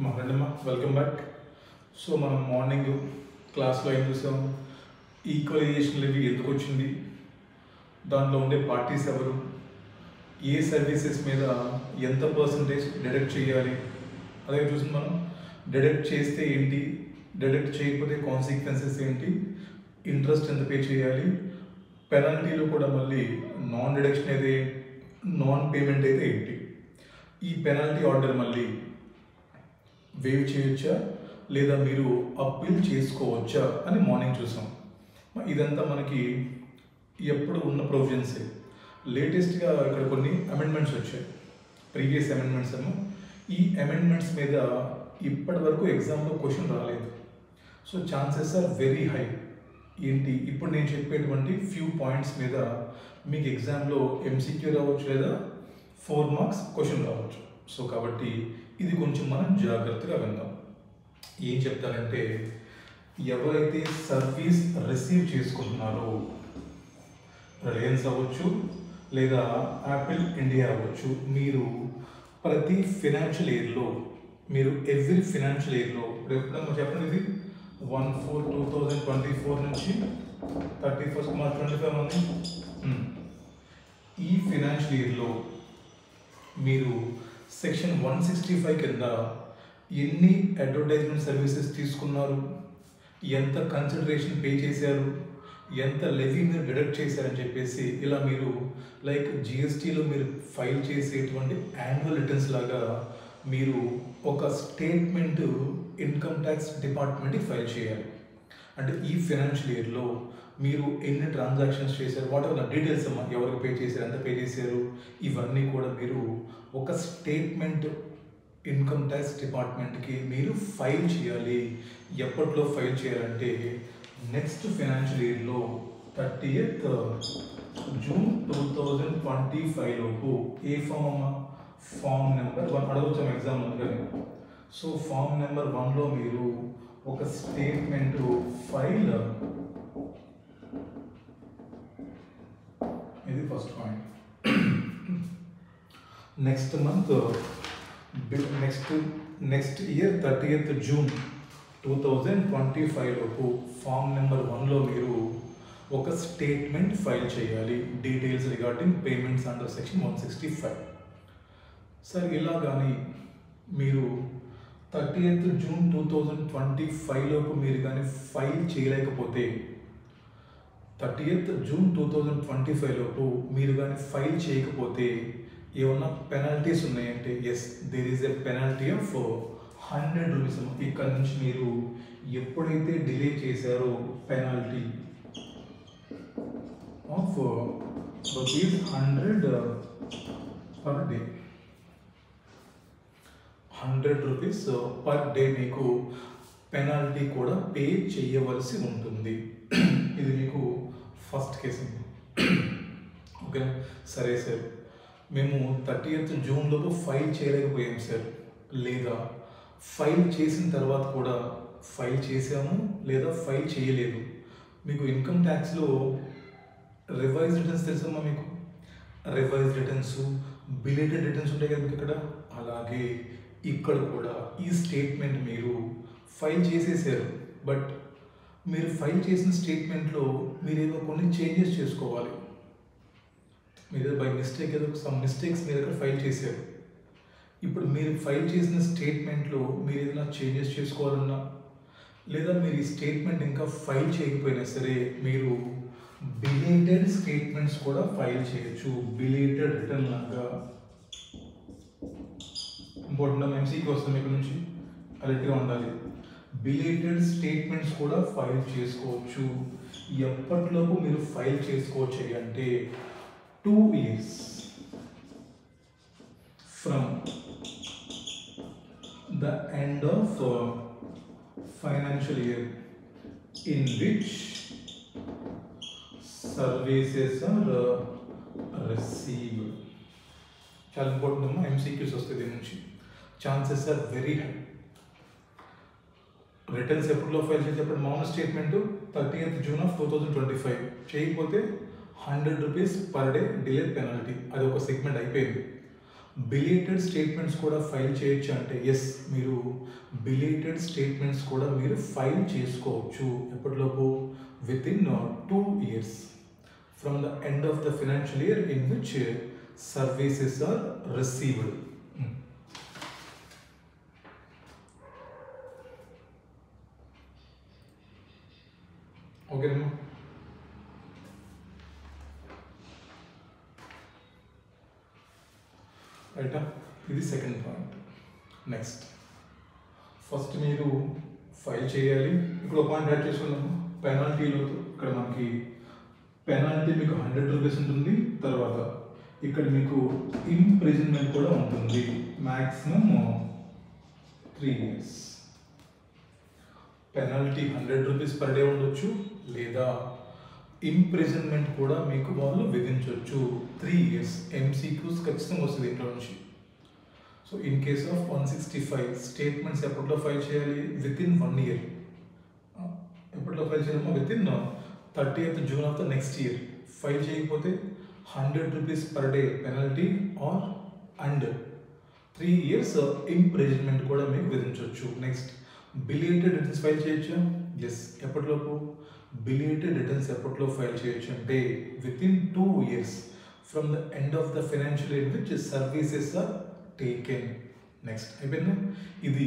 మహానందమ్మ welcome back. So మనం morning క్లాస్లో ఏం చూసాం, ఈక్వలైజేషన్ లెవీ ఎందుకు వచ్చింది, దాంట్లో ఉండే పార్టీస్ ఎవరు, ఏ సర్వీసెస్ మీద ఎంత పర్సంటేజ్ డిడక్ట్ చేయాలి, అదే చూసి మనం డిడక్ట్ చేస్తే ఏంటి, డిడక్ట్ చేయకపోతే కాన్సిక్వెన్సెస్ ఏంటి, ఇంట్రెస్ట్ ఎంత పే చేయాలి, పెనాల్టీలో కూడా మళ్ళీ నాన్ డిడక్షన్ అయితే నాన్ పేమెంట్ అయితే ఏంటి, ఈ పెనాల్టీ ఆర్డర్ మళ్ళీ వేవ్ చేయొచ్చా లేదా మీరు అప్పీల్ చేసుకోవచ్చా అని మార్నింగ్ చూసాం. ఇదంతా మనకి ఎప్పుడు ఉన్న ప్రొవిజన్సే. లేటెస్ట్గా ఇక్కడ కొన్ని అమెండ్మెంట్స్ వచ్చాయి, ప్రీవియస్ అమెండ్మెంట్స్ ఏమో. ఈ అమెండ్మెంట్స్ మీద ఇప్పటి వరకు ఎగ్జామ్లో క్వశ్చన్ రాలేదు. So chances are very high. ఏంటి ఇప్పుడు నేను చెప్పేటువంటి ఫ్యూ పాయింట్స్ మీద మీకు ఎగ్జామ్లో ఎంసీక్యూ రావచ్చు లేదా 4 మార్క్స్ క్వశ్చన్ రావచ్చు. సో కాబట్టి ఇది కొంచెం మనం జాగ్రత్తగా విందాం. ఏం చెప్తారంటే, ఎవరైతే సర్వీస్ రిసీవ్ చేసుకుంటున్నారో, రిలయన్స్ అవ్వచ్చు లేదా యాపిల్ ఇండియా అవ్వచ్చు, మీరు ప్రతి ఫినాన్షియల్ ఇయర్లో మీరు ఎవ్రీ ఫినాన్షియల్ ఇయర్లో ఎప్పుడన్నా చెప్పండి, ఇది 1/4/2024 నుంచి 31 March 2025 ఉంది. ఈ ఫినాన్షియల్ ఇయర్లో మీరు సెక్షన్ 165 కింద ఎన్ని అడ్వర్టైజ్మెంట్ సర్వీసెస్ తీసుకున్నారు, ఎంత కన్సిడరేషన్ పే చేశారు, ఎంత లెవీ మీరు డిడక్ట్ చేశారని చెప్పేసి ఇలా మీరు లైక్ జిఎస్టీలో మీరు ఫైల్ చేసేటువంటి యాన్యువల్ రిటర్న్స్ లాగా మీరు ఒక స్టేట్మెంట్ ఇన్కమ్ ట్యాక్స్ డిపార్ట్మెంట్కి ఫైల్ చేయాలి. అంటే ఈ ఫైనాన్షియల్ ఇయర్లో మీరు ఎన్ని ట్రాన్సాక్షన్స్ చేశారు, వాట్ ఎవర్ డీటెయిల్స్ అమ్మా, ఎవరికి పే చేశారు, ఎంత పే చేశారు, ఇవన్నీ కూడా మీరు ఒక స్టేట్మెంట్ ఇన్కమ్ ట్యాక్స్ డిపార్ట్మెంట్కి మీరు ఫైల్ చేయాలి. ఎప్పట్లో ఫైల్ చేయాలంటే నెక్స్ట్ ఫైనాన్షియల్ ఇయర్లో 30th June 2025 లోపు. ఏ ఫామ్ అమ్మా, ఫామ్ నెంబర్ 1 అడగొచ్చాము ఎగ్జామ్ అందుకని. సో ఫామ్ నెంబర్ 1లో మీరు ఒక స్టేట్మెంట్ ఫైల్, ఇది first point. Next month next year 30th June 2025 లోపు ఫామ్ నెంబర్ 1లో మీరు ఒక స్టేట్మెంట్ ఫైల్ చేయాలి, details regarding payments under section 165. Sir ఇలా కానీ మీరు 30th June 2025 లోపు మీరు కానీ ఫైల్ చేయలేకపోతే, 30th June 2025 లోపు మీరు కానీ ఫైల్ చేయకపోతే ఏమన్నా పెనాల్టీస్ ఉన్నాయంటే, yes, there is a penalty of 100 rupees. ఇక్కడ నుంచి మీరు ఎప్పుడైతే డిలే చేశారో penalty of ₹100 per day, 100 rupees per day మీకు పెనాల్టీ కూడా పే చేయవలసి ఉంటుంది. ఇది మీకు ఫస్ట్ కేసు. ఓకే, సరే సార్, మేము 30th June లోపు ఫైల్ చేయలేకపోయాం సార్, లేదా ఫైల్ చేసిన తర్వాత కూడా ఫైల్ చేసాము లేదా ఫైల్ చేయలేదు. మీకు ఇన్కమ్ ట్యాక్స్లో రివైజ్ రిటర్న్స్ తెలుసమ్మా, మీకు రివైజ్ రిటర్న్స్, బిలేటెడ్ రిటర్న్స్ ఉంటాయి కదా మీకు ఇక్కడ. అలాగే ఇక్కడ కూడా ఈ స్టేట్మెంట్ మీరు ఫైల్ చేసేసారు, బట్ మీరు ఫైల్ చేసిన స్టేట్మెంట్లో మీరేదో కొన్ని చేంజెస్ చేసుకోవాలి. మీరు బై మిస్టేక్ ఏదో సమ్ మిస్టేక్స్ మీరు ఇక్కడ ఫైల్ చేశారు. ఇప్పుడు మీరు ఫైల్ చేసిన స్టేట్మెంట్లో మీరు ఏదైనా చేంజెస్ చేసుకోవాలన్నా, లేదా మీరు ఈ స్టేట్మెంట్ ఇంకా ఫైల్ చేయకపోయినా సరే మీరు బిలేటెడ్ స్టేట్మెంట్స్ కూడా ఫైల్ చేయొచ్చు. బిలేటెడ్ రిటర్న్ లాగా ఇంపార్టెంట్ ఎంసీకి వస్తుంది, ఇక్కడ నుంచి అలర్ట్గా ఉండాలి. బిలేటెడ్ స్టేట్మెంట్స్ కూడా ఫైల్ చేసుకోవచ్చు. ఎప్పటిలోపు మీరు ఫైల్ చేసుకోవచ్చు అంటే 2 years from the end of financial year in which services are received. చాలా ఇంపార్టెంట్ అమ్మా, ఎంసీక్యూస్ వస్తుంది దీని నుంచి. Chances are very high. Returns ఎప్పటిలో ఫైల్ చేసేప్పుడు మామూలు స్టేట్మెంట్ 30th June 2025 చేయకపోతే 100 rupees per day delay penalty, అది ఒక సెగ్మెంట్ అయిపోయింది. బిలేటెడ్ స్టేట్మెంట్స్ కూడా ఫైల్ చేయొచ్చు అంటే ఎస్, మీరు బిలేటెడ్ స్టేట్మెంట్స్ కూడా మీరు ఫైల్ చేసుకోవచ్చు. ఎప్పటిలోపు? Within 2 years from the end of the financial year in which services are received. ఓకేనమ్మా? రైటా? ఇది సెకండ్ పాయింట్. నెక్స్ట్, ఫస్ట్ మీరు ఫైల్ చేయాలి. ఇక్కడ ఒక పాయింట్ యాడ్ చేసుకున్నాము, పెనాల్టీలో. ఇక్కడ మనకి పెనాల్టీ మీకు 100 రూపీస్ ఉంటుంది. తర్వాత ఇక్కడ మీకు ఇంప్రిజన్మెంట్ కూడా ఉంటుంది, maximum 3 years. Penalty 100 rupees per day ఉండొచ్చు, లేదా ఇంప్రిజన్మెంట్ కూడా మీకు వాళ్ళు విధించవచ్చు 3 years. MCQs ఖచ్చితంగా వస్తుంది ఇంట్లో నుంచి. So in case of 165 statements ఎప్పట్లో ఫైల్ చేయాలి? Within 1 year. ఎప్పట్లో ఫైల్ చేయాలమ్మా? Within 30th June of the next year. File చేయకపోతే 100 rupees per day penalty or and 3 years imprisonment కూడా మీకు విధించవచ్చు. నెక్స్ట్, బిలేటెడ్ రిటర్న్స్ ఫైల్ చేయొచ్చు. Yes, ఎప్పటిలోపు? బిలేటెడ్ రిటర్న్స్ ఎప్పట్లో ఫైల్ చేయొచ్చు అంటే within 2 years from the end of the financial year which services are taken. Next, అయిపోయిందా? ఇది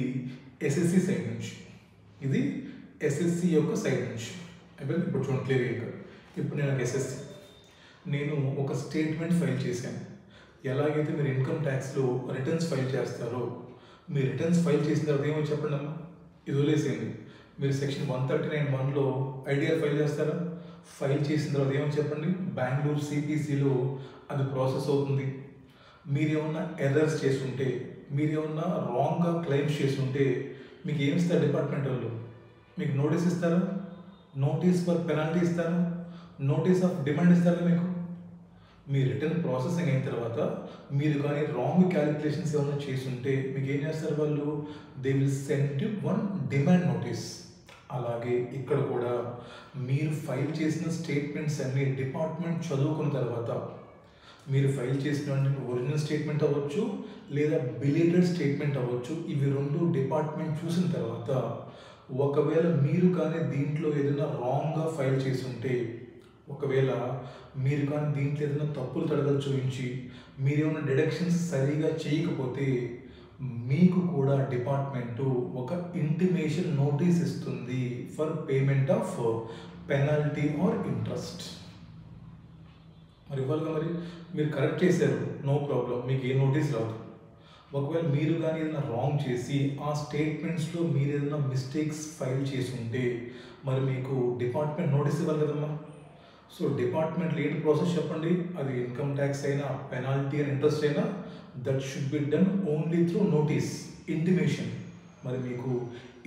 ఎస్ఎస్సి సైడ్ నుంచి, ఇది ఎస్ఎస్సి యొక్క సైడ్ నుంచి అయిపోయింది. ఇప్పుడు చూడండి క్లియర్గా. ఇప్పుడు నేను ఎస్ఎస్సి, నేను ఒక స్టేట్మెంట్ ఫైల్ చేశాను. ఎలాగైతే మీరు ఇన్కమ్ ట్యాక్స్లో రిటర్న్స్ ఫైల్ చేస్తారో, మీ రిటర్న్స్ ఫైల్ చేసిన తర్వాత ఏమో చెప్పండి అమ్మా, ఇది వదిలేసేయండి. మీరు సెక్షన్ 139(1)లో ఐడిఆర్ ఫైల్ చేస్తారా? ఫైల్ చేసిన తర్వాత ఏమో చెప్పండి, బెంగళూరు సిపిసిలో అది ప్రాసెస్ అవుతుంది. మీరేమన్నా ఎర్రర్స్ చేస్తుంటే, మీరేమన్నా రాంగ్గా క్లెయిమ్స్ చేస్తుంటే మీకు ఏమి ఇస్తారు డిపార్ట్మెంట్ వాళ్ళు? మీకు నోటీస్ ఇస్తారా? నోటీస్ ఫర్ పెనాల్టీ ఇస్తారా? నోటీస్ ఆఫ్ డిమాండ్ ఇస్తారా మీకు? మీ రిటర్న్ ప్రాసెసింగ్ అయిన తర్వాత మీరు కానీ రాంగ్ క్యాలిక్యులేషన్స్ ఏమైనా చేస్తుంటే మీకు ఏం చేస్తారు వాళ్ళు? They will send you 1 demand notice. అలాగే ఇక్కడ కూడా మీరు ఫైల్ చేసిన స్టేట్మెంట్స్ అన్ని డిపార్ట్మెంట్ చదువుకున్న తర్వాత, మీరు ఫైల్ చేసిన ఒరిజినల్ స్టేట్మెంట్ అవ్వచ్చు లేదా బిలేటెడ్ స్టేట్మెంట్ అవ్వచ్చు, ఇవి 2 డిపార్ట్మెంట్ చూసిన తర్వాత ఒకవేళ మీరు కానీ దీంట్లో ఏదైనా రాంగ్గా ఫైల్ చేసి ఉంటే, ఒకవేళ మీరు కానీ దీంట్లో ఏదైనా తప్పులు తడగలు చూపించి మీరేమైనా డిడక్షన్స్ సరిగా చేయకపోతే మీకు కూడా డిపార్ట్మెంటు ఒక ఇంటిమేషన్ నోటీస్ ఇస్తుంది for payment of penalty or interest. మరి ఇవ్వాలిగా. మరి మీరు కరెక్ట్ చేశారు, నో ప్రాబ్లం, మీకు ఏ నోటీస్ రాదు. ఒకవేళ మీరు కానీ ఏదైనా రాంగ్ చేసి ఆ స్టేట్మెంట్స్లో మీరు ఏదైనా మిస్టేక్స్ ఫైల్ చేసి ఉంటే మరి మీకు డిపార్ట్మెంట్ నోటీస్ ఇవ్వాలి కదమ్మా. సో డిపార్ట్మెంట్లో ఏంటి ప్రాసెస్ చెప్పండి? అది ఇన్కమ్ ట్యాక్స్ అయినా, పెనాల్టీ అండ్ ఇంట్రెస్ట్ అయినా, that should be done only through notice, intimation. మరి మీకు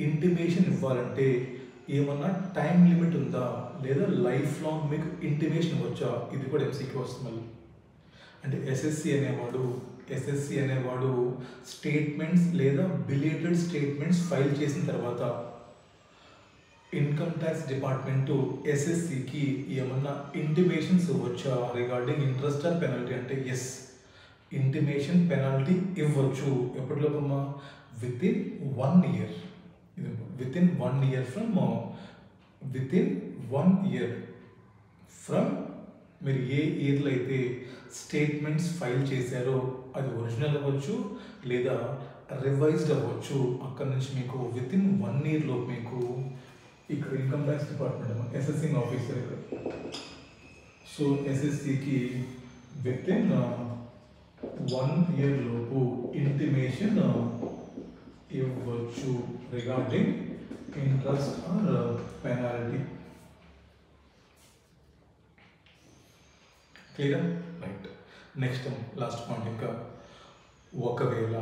ఇంటిమేషన్ ఇవ్వాలంటే ఏమన్నా టైం లిమిట్ ఉందా, లేదా లైఫ్ లాంగ్ మీకు ఇంటిమేషన్ ఇవ్వచ్చా? ఇది కూడా ఎంసీక్యూ వస్తుంది మళ్ళీ. అంటే ఎస్ఎస్సి అనేవాడు స్టేట్మెంట్స్ లేదా బిలేటెడ్ స్టేట్మెంట్స్ ఫైల్ చేసిన తర్వాత ఇన్కమ్ ట్యాక్స్ డిపార్ట్మెంటు ఎస్ఎస్సికి ఏమన్నా ఇంటిమేషన్స్ ఇవ్వచ్చా రిగార్డింగ్ ఇంట్రెస్ట్ ఆర్ పెనాల్టీ అంటే ఎస్, ఇంటిమేషన్ పెనాల్టీ ఇవ్వచ్చు. ఎప్పటిలోపమ్మా? Within 1 year. Within 1 year from మీరు ఏ ఇయర్లో అయితే స్టేట్మెంట్స్ ఫైల్ చేశారో అది ఒరిజినల్ అవ్వచ్చు లేదా రివైజ్డ్ అవ్వచ్చు. అక్కడ నుంచి మీకు విత్ ఇన్ 1 year లోపు మీకు ఇక్కడ income tax department assessing officer ఇక్కడ. సో ఎస్ఎస్సికి విత్ ఇన్ 1 year లోపు ఇంటిమేషన్ ఇవ్వచ్చు regarding interest or penalty. Clear? Right. Next last point. ఇంకా ఒకవేళ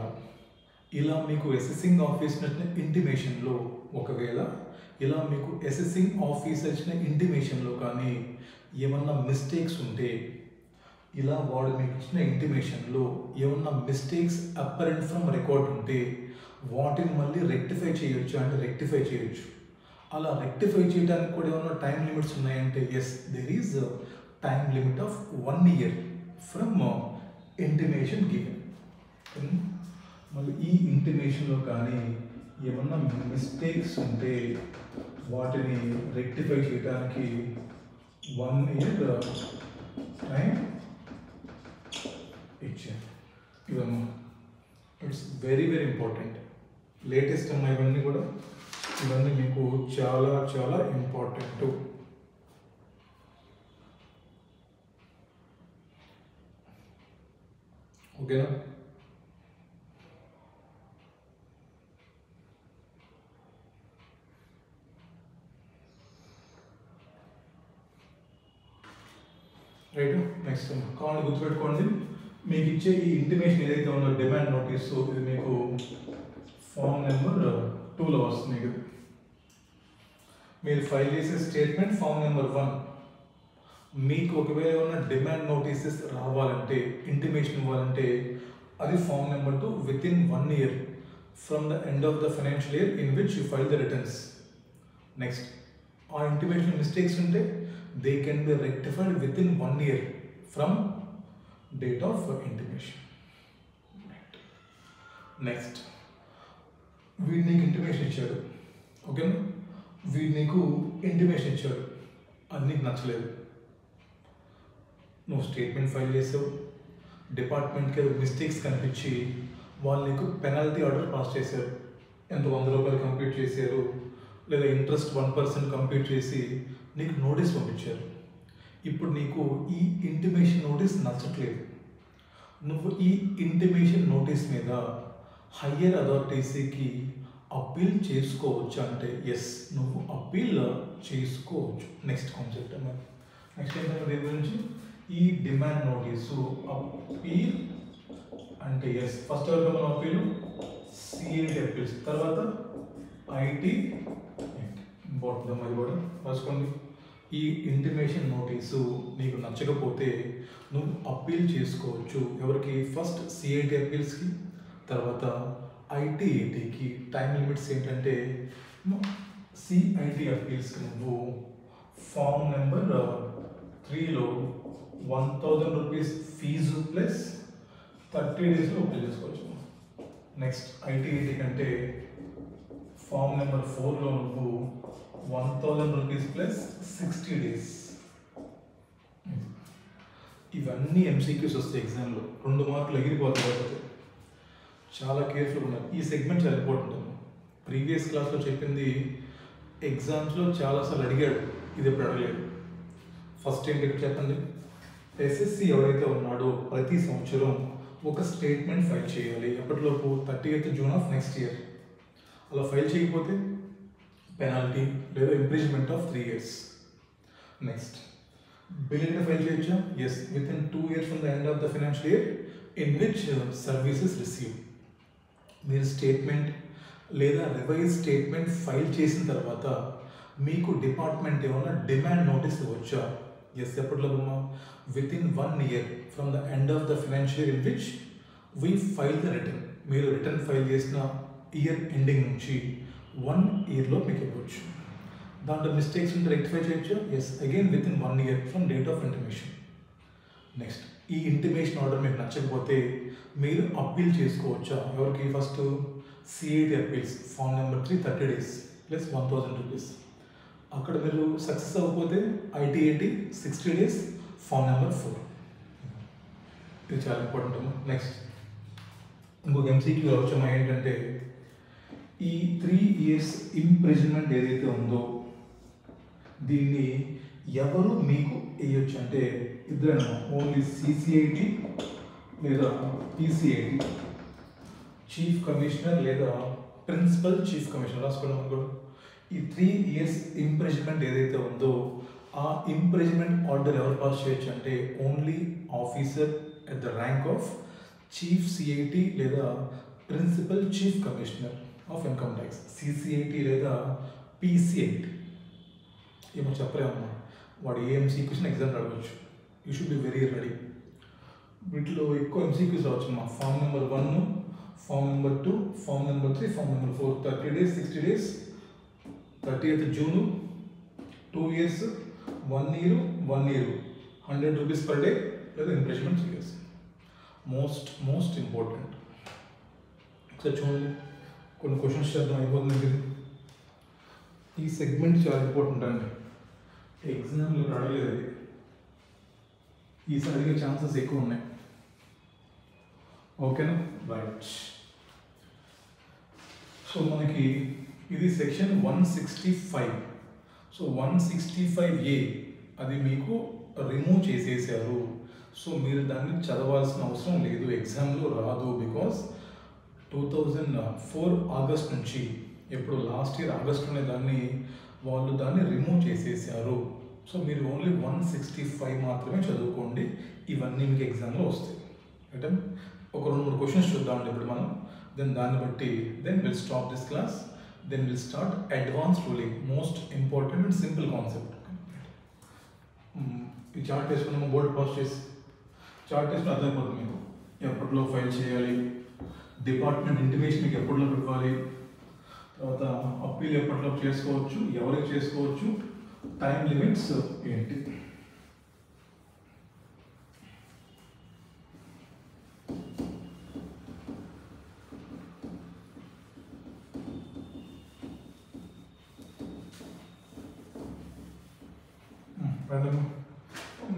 ఇలా మీకు అసెసింగ్ ఆఫీసర్ వచ్చిన ఇంటిమేషన్లో, ఒకవేళ ఇలా మీకు అసెసింగ్ ఆఫీసర్ వచ్చిన ఇంటిమేషన్లో కానీ ఏమన్నా మిస్టేక్స్ ఉంటే, ఇలా వాడు మీకు ఇచ్చిన ఇంటిమేషన్లో ఏమన్నా మిస్టేక్స్ అపరెంట్ ఫ్రమ్ రికార్డ్ ఉంటే వాటిని మళ్ళీ రెక్టిఫై చేయొచ్చు అంటే రెక్టిఫై చేయొచ్చు. అలా రెక్టిఫై చేయడానికి కూడా ఏమన్నా టైం లిమిట్స్ ఉన్నాయంటే yes, there is time limit of 1 year from intimation given. మళ్ళీ ఈ ఇంటిమేషన్లో కానీ ఏమన్నా మిస్టేక్స్ ఉంటే వాటిని రెక్టిఫై చేయడానికి 1 year టైం ఇచ్చారు. ఇవన్నీ it's very very important. Latest అమ్మ ఇవన్నీ కూడా, ఇవన్నీ మీకు చాలా చాలా ఇంపార్టెంట్. ఓకేనా? రైట్. నెక్స్ట్ కావాలి గుర్తుపెట్టుకోండి, మీకు ఇచ్చే ఈ ఇంటిమేషన్ ఏదైతే ఉందో డిమాండ్ నోటీస్, ఇది మీకు ఫామ్ నెంబర్ 2లో వస్తుంది. మీకు మీరు ఫైల్ చేసే స్టేట్మెంట్ ఫామ్ నెంబర్ 1. మీకు ఒకవేళ ఏమైనా డిమాండ్ నోటీసెస్ రావాలంటే, ఇంటిమేషన్ ఇవ్వాలంటే అది form number 2 within 1 year from the end of the financial year in which you file the returns. Next ఆ ఇంటిమేషన్ మిస్టేక్స్ ఉంటే they can be rectified within 1 year from date of intimation. Next వీడు నీకు intimation ఇచ్చాడు, ఓకేనా? వీడు నీకు intimation ఇచ్చాడు, అది నీకు నచ్చలేదు. నువ్వు స్టేట్మెంట్ ఫైల్ చేసావు, డిపార్ట్మెంట్కి మిస్టేక్స్ కనిపించి వాళ్ళు నీకు పెనాల్టీ ఆర్డర్ పాస్ చేశారు. ఎంత 100 రూపాయలు కంప్లీట్ చేశారు, లేదా ఇంట్రెస్ట్ 1% కంప్లీట్ చేసి నీకు నోటీస్ పంపించారు. ఇప్పుడు నీకు ఈ ఇంటిమేషన్ నోటీస్ నచ్చట్లేదు. నువ్వు ఈ ఇంటిమేషన్ నోటీస్ మీద హయ్యర్ అథారిటీస్కి అప్పీల్ చేసుకోవచ్చు అంటే ఎస్, నువ్వు అప్పీల్ చేసుకోవచ్చు. నెక్స్ట్ కాన్సెప్ట్ అన్నమాట. నెక్స్ట్ ఏంటంటే దీని గురించి, ఈ డిమాండ్ నోటీసు అప్పీల్ అంటే ఎస్. ఫస్ట్ ఎవరికి మనం అప్పీల్? సిఐటి అప్పీల్స్, తర్వాత ఐటీ ఇంపార్టెంట్. అది కూడా రాసుకోండి. ఈ ఇంటిమేషన్ నోటీసు నీకు నచ్చకపోతే నువ్వు అప్పీల్ చేసుకోవచ్చు. ఎవరికి? ఫస్ట్ సిఐటి అప్పీల్స్కి, తర్వాత ఐటీఏటీకి. టైం లిమిట్స్ ఏంటంటే, సిఐటి అప్పీల్స్కి నువ్వు ఫామ్ నెంబర్ 3లో 1000 రూపీస్ ఫీజు ప్లస్ 30 daysలో అప్పీల్ చేసుకోవచ్చు. నెక్స్ట్ ఐటీఏటీ కంటే ఫామ్ నెంబర్ 4లో నువ్వు 1000 రూపీస్ ప్లస్ 60 days. ఇవన్నీ ఎంసీక్యూస్ వస్తాయి ఎగ్జామ్లో, 2 మార్కులు ఎగిరిపోతాయి. చాలా కేర్ఫుల్గా ఉన్నారు. ఈ సెగ్మెంట్ చాలా ఇంపార్టెంట్. ప్రీవియస్ క్లాస్లో చెప్పింది ఎగ్జామ్స్లో చాలాసార్లు అడిగాడు, ఇది ఎప్పుడు అడగలేదు. ఫస్ట్ ఏంటి చెప్పండి, ఎస్ఎస్సి ఎవరైతే ఉన్నాడో ప్రతి సంవత్సరం ఒక స్టేట్మెంట్ ఫైల్ చేయాలి. ఎప్పటిలోపు 30th June of next year. అలా ఫైల్ చేయకపోతే పెనాల్టీ లేదా imprisonment of 3 years. Next billing file చేయొచ్చా? Yes, within 2 years from the end of the financial year in which services receive. మీరు స్టేట్మెంట్ లేదా revise statement file చేసిన తర్వాత మీకు department ఏమైనా డిమాండ్ నోటీస్ ఇవ్వచ్చా? ఎస్, ఎప్పటిలోపు? Within 1 year from the end of the financial year in which we file the return. మీరు return file చేసిన ఇయర్ ఎండింగ్ నుంచి 1 yearలో మీకు ఇవ్వచ్చు. దాంట్లో మిస్టేక్స్ ఉంటే రెక్టిఫై చేయొచ్చు. Yes, again within 1 year from date of intimation. Next ఈ intimation order మీకు నచ్చకపోతే మీరు అప్పీల్ చేసుకోవచ్చా? ఎవరికి? First CIT appeals form number 3 30 days plus 1000 rupees. అక్కడ మీరు సక్సెస్ అవ్వకపోతే ఐటీఏటీ 60 days ఫామ్ నెంబర్ 4. ఇది చాలా ఇంపార్టెంట్. నెక్స్ట్ ఇంకొక ఎంసీక్యూ వచ్చామా ఏంటంటే, ఈ 3 years ఇంప్రిజన్మెంట్ ఏదైతే ఉందో దీన్ని ఎవరు మీకు వేయొచ్చు అంటే ఇద్దరు, ఓన్లీ సిసిఐటి లేదా పిసిఐటి, చీఫ్ కమిషనర్ లేదా ప్రిన్సిపల్ చీఫ్ కమిషనర్. రాసుకోవడం కూడా ఈ 3 years ఇంప్రిజన్మెంట్ ఏదైతే ఉందో ఆ ఇంప్రిజన్మెంట్ ఆర్డర్ ఎవరు పాస్ చేయొచ్చు అంటే only officer at the rank of chief CIT లేదా principal chief commissioner of income tax, CCIT లేదా పిసిఐటి. ఏమో చెప్పలేమమ్మా, వాడు ఏ ఎంసీక్యూస్ ఎగ్జామ్ అడగవచ్చు. You should be very ready. వీటిలో ఎక్కువ ఎంసీక్యూస్ రావచ్చు మా form number 1, form number 2, form number 3, form number 4. 30 days 60 days, 30th June, 2 years, 1 year, 1 year, 100 rupees per day లేదా ఇంప్రెషన్మెంట్ చేయాల్సి. Most important. ఒకసారి చూడండి, కొన్ని క్వశ్చన్స్ చేద్దాం, అయిపోతుంది ఇది. ఈ సెగ్మెంట్ చాలా ఇంపార్టెంట్ అండి, ఎగ్జామ్లో అడగలేదు అది, ఈసారి అడిగే ఛాన్సెస్ ఎక్కువ ఉన్నాయి. ఓకేనా, రైట్. సో మనకి ఇది సెక్షన్ 165. సో 165A అది మీకు రిమూవ్ చేసేసారు. సో మీరు దాన్ని చదవాల్సిన అవసరం లేదు, ఎగ్జామ్లో రాదు. బికాస్ 2004 ఆగస్ట్ నుంచి, ఎప్పుడు లాస్ట్ ఇయర్ ఆగస్టులోనే వాళ్ళు దాన్ని రిమూవ్ చేసేసారు. సో మీరు ఓన్లీ 165 మాత్రమే చదువుకోండి, ఇవన్నీ మీకు ఎగ్జామ్లో వస్తాయి. అంటే ఒక 2-3 క్వశ్చన్స్ చూద్దామండి ఇప్పుడు మనం. దెన్ దాన్ని బట్టి will stop this class. Then we'll start advanced ruling, most important and simple concept. ఈ చార్ట్ వేసుకున్నాము, బోర్డ్ పాస్ చేసి చార్ట్ వేసుకుని అర్థమైపోతుంది మీకు ఎప్పటిలో ఫైల్ చేయాలి, డిపార్ట్మెంట్ ఇంటిమేషన్ మీకు ఎప్పటిలో ఇవ్వాలి, తర్వాత అప్పీల్ ఎప్పటిలో చేసుకోవచ్చు, ఎవరికి చేసుకోవచ్చు, టైం లిమిట్స్ ఏంటి.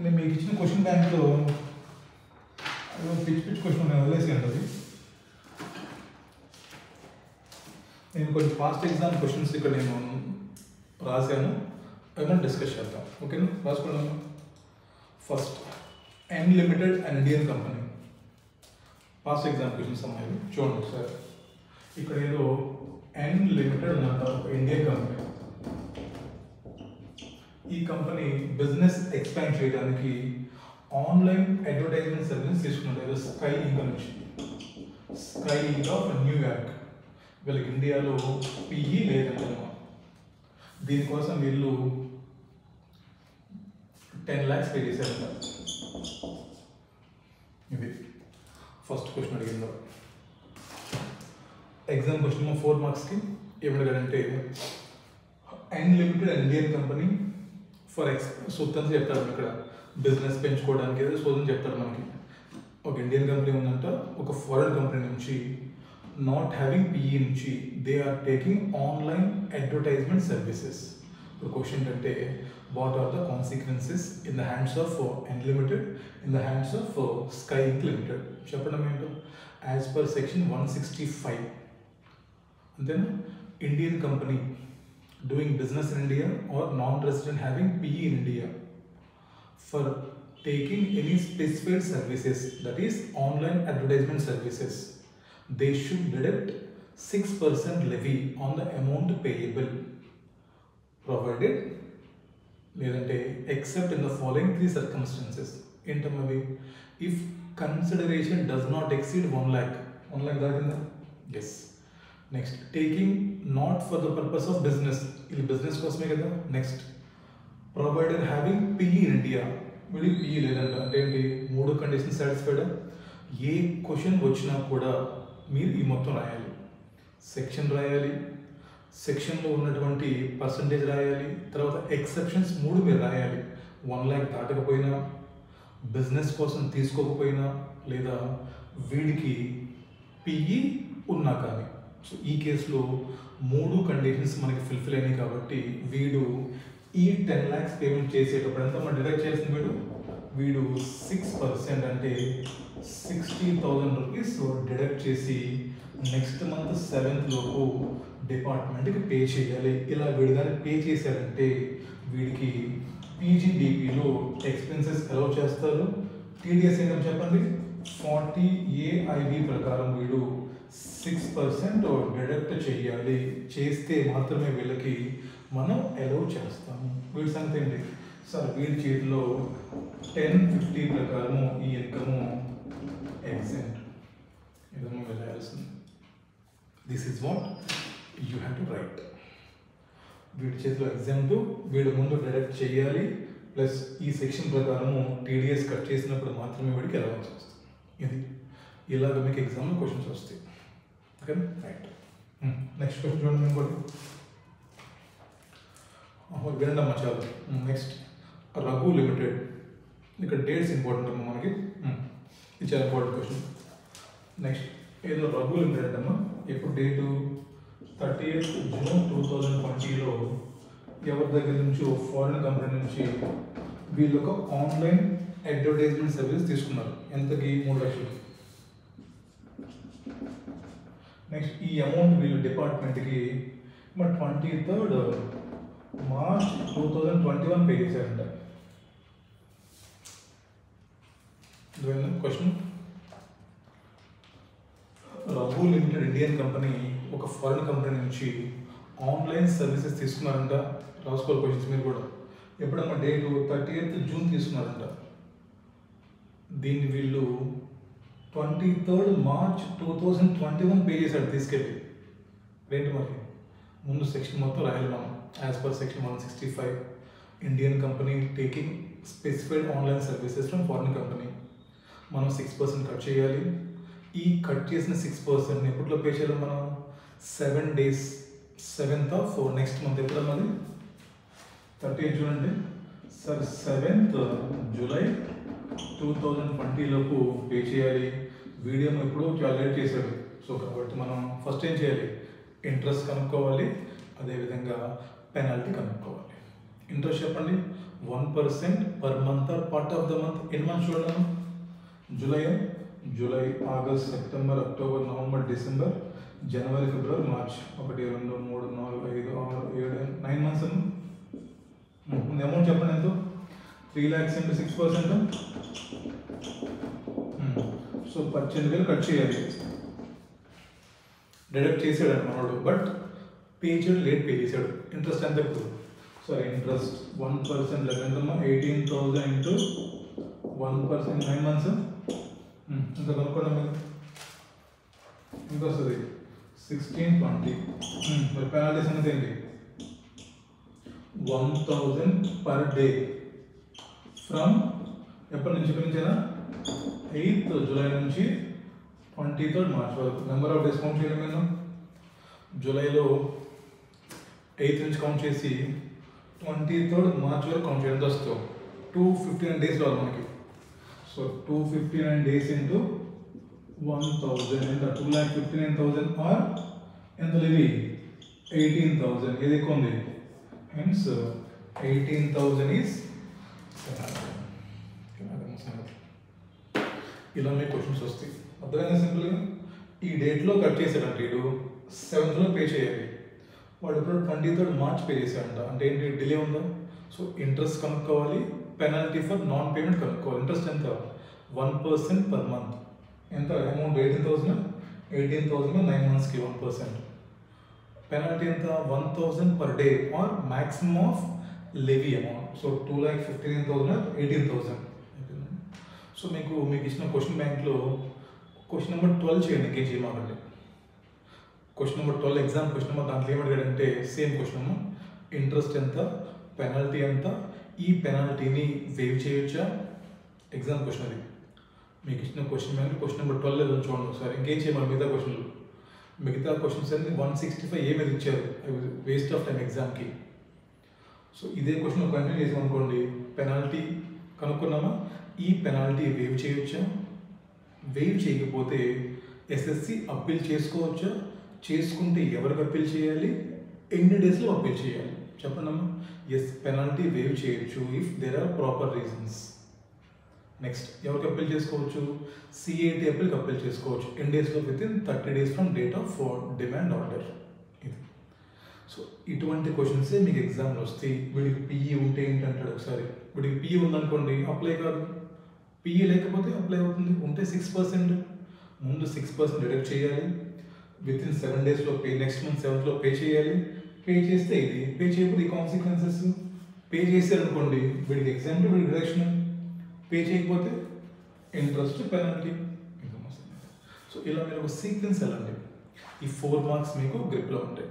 నేను మీకు ఇచ్చిన క్వశ్చన్ బ్యాంక్లో పిచ్ క్వశ్చన్ నేను వదిలేసాను. అది నేను కొన్ని పాస్ట్ ఎగ్జామ్ క్వశ్చన్స్ ఇక్కడ నేను రాశాను, అవి డిస్కస్ చేద్దాం. ఓకేనా, రాసుకున్నాను. First, N limited and Indian company. Past exam questions అమ్మాయి చూడండి సార్. ఇక్కడ ఏదో ఎన్ లిమిటెడ్ ఉందంట, ఇండియన్ కంపెనీ. ఈ కంపెనీ బిజినెస్ ఎక్స్పాండ్ చేయడానికి ఆన్లైన్ అడ్వర్టైజ్మెంట్ సర్వీస్ తీసుకున్నారు స్కై ఇంక్ నుంచి. Sky Inc of New York. వీళ్ళకి ఇండియాలో పిఈ లేదన్నమాట. దీనికోసం వీళ్ళు 10 lakhs పే చేశారంట. ఇది ఫస్ట్ క్వశ్చన్ అడిగిందో. ఎగ్జామ్ క్వశ్చన్ 4 మార్క్స్కి ఏమడిగారంటే, ఎన్ లిమిటెడ్ ఇండియన్ కంపెనీ ఫర్ సూత్రం చెప్తారు ఇక్కడ, బిజినెస్ పెంచుకోవడానికి ఏదో సూత్రం చెప్తారు మనకి. ఒక ఇండియన్ కంపెనీ ఉందంట, ఒక ఫారెన్ కంపెనీ నుంచి నాట్ హ్యావింగ్ పిఈ నుంచి they are taking online advertisement services. ఇప్పుడు క్వశ్చన్ అంటే, what are the consequences in the hands of N limited, in the hands of Sky Inc limited. చెప్పడం ఏంటో, as per section 165 అంతేనా, Indian company doing business in India or non-resident having PE in India for taking any specified services, that is online advertisement services, they should deduct 6% levy on the amount payable, provided ledante except in the following 3 circumstances. Intermavi, if consideration does not exceed 1 lakh. 1 lakh datinda? Yes. Next, taking not for the purpose of business, ఇది business కోసమే కదా. Next, provider having PE in India, వీడికి PE లేదంట. అంటే ఏంటి, 3 conditions సాటిస్ఫైడా. ఏ question వచ్చినా కూడా మీరు ఈ మొత్తం రాయాలి, సెక్షన్ రాయాలి, సెక్షన్లో ఉన్నటువంటి పర్సంటేజ్ రాయాలి, తర్వాత ఎక్సెప్షన్స్ 3 మీరు రాయాలి. 1 lakh దాటకపోయినా, బిజినెస్ కోసం తీసుకోకపోయినా, లేదా వీడికి పిఈ ఉన్నా కానీ. సో ఈ కేసులో 3 కండిషన్స్ మనకి ఫుల్ఫిల్ అయినాయి కాబట్టి వీడు ఈ 10 lakhs పేమెంట్ చేసేటప్పుడు ఎంత మనం డిడక్ట్ చేసిన వీడు 6% అంటే 60,000 రూపీస్ డిడక్ట్ చేసి నెక్స్ట్ మంత్ 7th లోపు డిపార్ట్మెంట్కి పే చేయాలి. ఇలా వీడు కానీ పే చేశారంటే వీడికి పీజీడీపీలో ఎక్స్పెన్సెస్ అలౌ చేస్తారు. టీడీఎస్ ఏంటని చెప్పండి, 40AIB ప్రకారం వీడు 6% డిడక్ట్ చేయాలి. చేస్తే మాత్రమే వీళ్ళకి మనం అలౌ చేస్తాము. వీడి సంగతి ఏంటి సార్, వీడి చేతిలో 1050 ప్రకారము ఈ ఇన్కము ఎగ్జెంట్, ఇదమ్మా వెళ్ళాల్సింది. This is what you have to right. వీడి చేతిలో ఎగ్జెంట్, వీడి ముందు డిడక్ట్ చేయాలి, ప్లస్ ఈ సెక్షన్ ప్రకారము టీడీఎస్ కట్ చేసినప్పుడు మాత్రమే వీడికి అలౌన్స్ వస్తుంది. ఇది ఇలాగ మీకు ఎగ్జామ్లో క్వశ్చన్స్ వస్తాయి. Okay, right. నెక్స్ట్ క్వశ్చన్ చూడండి. ఇంకోటి వినండి అమ్మా చాలు. Next, Raghu limited. ఇక్కడ డేట్స్ ఇంపార్టెంట్ అమ్మా మనకి, ఇది చాలా ఇంపార్టెంట్ క్వశ్చన్. నెక్స్ట్, ఏదో రఘు లిమిటెడ్ అమ్మా. ఇప్పుడు డేటు 30th June 2020లో ఎవరి దగ్గర నుంచి ఫారిన్ కంపెనీ నుంచి వీళ్ళు ఒక ఆన్లైన్ అడ్వర్టైజ్మెంట్ సర్వీస్ తీసుకున్నారు. ఎంతకి? 3 లక్షలు. నెక్స్ట్ ఈ అమౌంట్ వీళ్ళు డిపార్ట్మెంట్కి మరి 23rd March 2021 పే చేశారంట. Question, Raghu limited Indian company ఒక ఫారిన్ కంపెనీ నుంచి ఆన్లైన్ సర్వీసెస్ తీసుకున్నారంట. రాసుకోవాలి క్వశ్చన్స్ మీరు కూడా. ఎప్పుడమ్మా? డేటు 30th June తీసుకున్నారంట. దీన్ని వీళ్ళు 23rd March 2021 పే చేశాడు తీసుకెళ్ళి. రేంటి మరి? ముందు సెక్షన్ మొత్తం రాయాలి మనం. As per section 165 Indian company taking specified online services from foreign company. మనం 6% కట్ చేయాలి. ఈ కట్ చేసిన 6% ఎప్పట్లో పే చేయాలి మనం? 7 days, 7th of next month. ఎప్పుడమ్మా అది? 30th June అంటే సార్ 7th July 2020 లోపు పే చేయాలి. వీడియో ఎప్పుడు చాలా లేట్ చేశాడు. సో కాబట్టి మనం ఫస్ట్ ఏం చేయాలి? ఇంట్రెస్ట్ కనుక్కోవాలి, అదేవిధంగా పెనాల్టీ కనుక్కోవాలి. ఇంట్రెస్ట్ చెప్పండి. 1% per month or part of the month. ఎన్ని మంత్స్ చూడడం? July, August, September, October, November, December, January, February, March. 1 2 3 4 5 6 7 9 months. ముందు అమౌంట్ చెప్పండి ఎంతో? 3 lakhs into 6%. సో 18,000 కట్ చేయాలి. డిడక్ట్ చేసాడు మనోడు, బట్ పే చేయడం లేట్ పే చేశాడు. ఇంట్రెస్ట్ ఎంత ఇప్పుడు? సారీ, ఇంట్రెస్ట్ 1% ఎంతమ్మా? 18,000 into 1%, 9 months. ఇంత కనుక్కోండి మీరు. ఎంత వస్తుంది? 1620. మరి పెనాల్టీస్ అనేది ఏంటి? 1000 per day ఫ్రమ్ ఎప్పటి నుంచి? ఎప్పటి నుంచైనా 8th July నుంచి 23rd March వరకు. నెంబర్ ఆఫ్ డేస్ కౌంట్ చేయడం నేను. జూలైలో 8th నుంచి కౌంట్ చేసి 23rd March వరకు కౌంట్ చేయడం వస్తుంది. 259 days రావాలి మనకి. సో 259 days into 1000 ఎంత? 2,59,000 ఆర్ ఎంత? లేవి 18,000. ఏది ఎక్కువ ఉంది? హెన్స్ 18,000 ఈజ్ ఇలా మీకు క్వశ్చన్స్ వస్తాయి. అర్థమైనా? సింపుల్గా ఈ డేట్లో కట్ చేశాడంటే ఇడు 7th లో పే చేయాలి. వాడు ఇప్పుడు 23rd March పే చేశాడంట. అంటే ఏంటి? డిలే ఉందా? సో ఇంట్రెస్ట్ కనుక్కోవాలి, పెనాల్టీ ఫర్ నాన్ పేమెంట్ కనుక్కోవాలి. ఇంట్రెస్ట్ ఎంత? 1% per month. ఎంత అమౌంట్? 18,000 9 monthsకి 1%. పెనాల్టీ ఎంత? 1,000 per day or maximum of levy amount. So 2,59,000 18,000. So మీకు ఇచ్చిన క్వశ్చన్ బ్యాంక్లో క్వశ్చన్ నెంబర్ 12 చేయండి. ఇంకేం చేయమాకండి. Question number 12 exam question number. దాంట్లో ఏమడిగాడంటే సేమ్ క్వశ్చన్ అమ్మ. ఇంట్రెస్ట్ ఎంత? పెనాల్టీ ఎంత? ఈ పెనాల్టీని వేవ్ చేయొచ్చా? ఎగ్జామ్ క్వశ్చన్ అది. మీకు ఇచ్చిన క్వశ్చన్ బ్యాంక్ క్వశ్చన్ నెంబర్ 12 ఏదో చూడండి ఒకసారి. ఇంకేం చేయమని మిగతా క్వశ్చన్లు. మిగతా క్వశ్చన్స్ అన్ని 165 ఏ మీద ఇచ్చారు. వేస్ట్ ఆఫ్ టైం ఎగ్జామ్కి. సో ఇదే క్వశ్చన్ కంటిన్యూ చేసాం అనుకోండి. పెనాల్టీ కనుక్కున్నామా? ఈ పెనాల్టీ వేవ్ చేయొచ్చా? వేవ్ చేయకపోతే ఎస్ఎస్సి అప్పీల్ చేసుకోవచ్చా? చేసుకుంటే ఎవరికి అప్పీల్ చేయాలి? ఎన్ని డేస్లో అప్పీల్ చేయాలి? చెప్పండి అమ్మా. ఎస్, పెనాల్టీ వేవ్ చేయొచ్చు if there are proper reasons. Next ఎవరికి అప్పీల్ చేసుకోవచ్చు? సిఐటి అప్పీల్కి అప్పీల్ చేసుకోవచ్చు. ఎన్ని డేస్లో? Within 30 days from date of demand order. ఇది. సో ఇటువంటి క్వశ్చన్సే మీకు ఎగ్జామ్లో వస్తాయి. వీడికి పిఈ ఉంటే ఏంటంటాడు ఒకసారి. వీడికి పిఈ ఉందనుకోండి అప్లై కాదు. పిఈ లేకపోతే అప్లై అవుతుంది. ఉంటే 6%. ముందు 6% డిడక్ట్ చేయాలి. వితిన్ 7 daysలో పే. నెక్స్ట్ మంత్ 7th లో పే చేయాలి. పే చేస్తే ఇది, పే చేయకపోతే ఈ కాన్సిక్వెన్సెస్. పే చేశారనుకోండి వీడికి ఎగ్జామ్లో వీడికి డిడక్షన్. పే చేయకపోతే ఇంట్రెస్ట్, పెనాల్టీ. సో ఇలా మీరు ఒక సీక్వెన్స్ వెళ్ళండి. ఈ 4 marks మీకు గ్రిప్లో ఉంటాయి.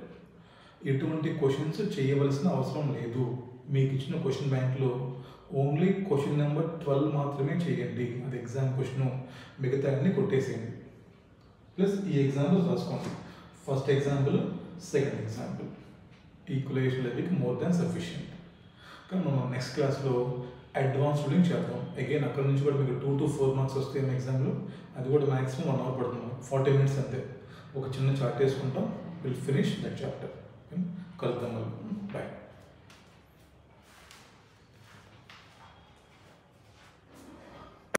ఎటువంటి క్వశ్చన్స్ చేయవలసిన అవసరం లేదు. మీకు ఇచ్చిన క్వశ్చన్ బ్యాంక్లో ఓన్లీ క్వశ్చన్ నెంబర్ 12 మాత్రమే చేయండి. అది ఎగ్జామ్ క్వశ్చన్. మిగతా అన్ని కొట్టేసేయండి. ప్లస్ ఈ ఎగ్జాంపుల్స్ రాసుకోండి. First example, second example. Equalisation లెవెల్కి మోర్ దాన్ సఫిషియంట్. కానీ మనం నెక్స్ట్ క్లాస్లో అడ్వాన్స్ రూలింగ్ చేద్దాం. అగైన్ అక్కడ నుంచి కూడా మీకు 2 to 4 మార్క్స్ వస్తాయి ఎగ్జామ్లో. అది కూడా మ్యాక్సిమం 1 hour పడుతుంది, 40 minutes అంతే. ఒక చిన్న చార్ట్ వేసుకుంటాం. Will finish that chapter. కలుద్దాం. బాయ్.